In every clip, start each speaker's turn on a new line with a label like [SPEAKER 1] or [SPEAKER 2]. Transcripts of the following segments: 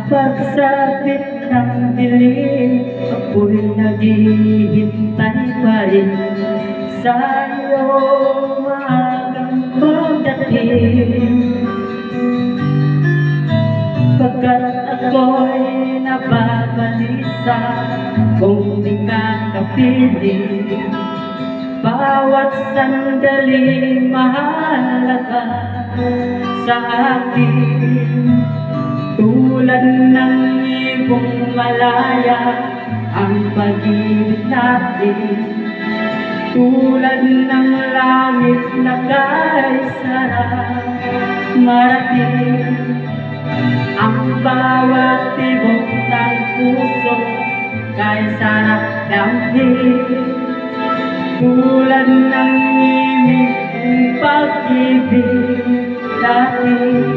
[SPEAKER 1] Pagsapit ng dilim, ako'y naghihintay pa rin sa iyong maagang pagdating. Pagkat ako'y nababalisa kung di ka kapiling, bawat sandaling mahalaga sa akin. Tulad ng ibong malaya ang pag-ibig natin, tulad ng langit na kay sarap marating. Ang bawat tibok ng puso kay sarap damhin, tulad ng imig ng pag-ibig natin.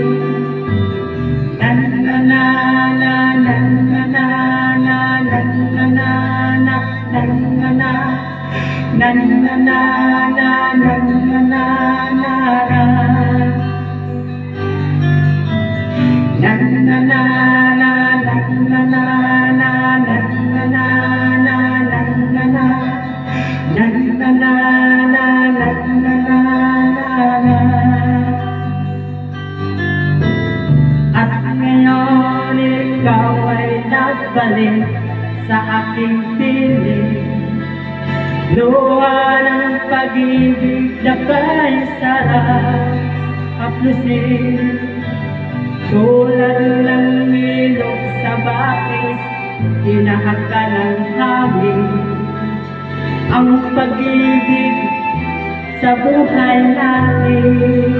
[SPEAKER 1] At ngayon ikaw ay nagbalik sa aking piling, luha ng pag-ibig na kay sarap haplusin. Tulad ng ilog sa bakis, hinahaka ng hangin ang pag-ibig sa buhay natin.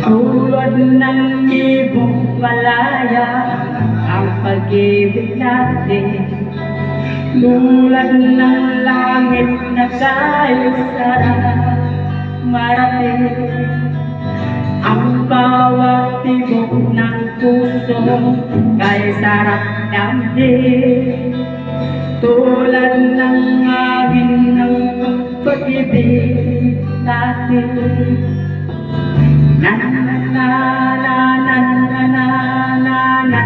[SPEAKER 1] Tulad ng ibong malaya ang pag-ibig natin, tulad ng langit na kay sarap marating. Ang bawat tibok ng puso kay sarap damhin, tulad ng hangin ng pag-ibig natin. Na na na na na na na na na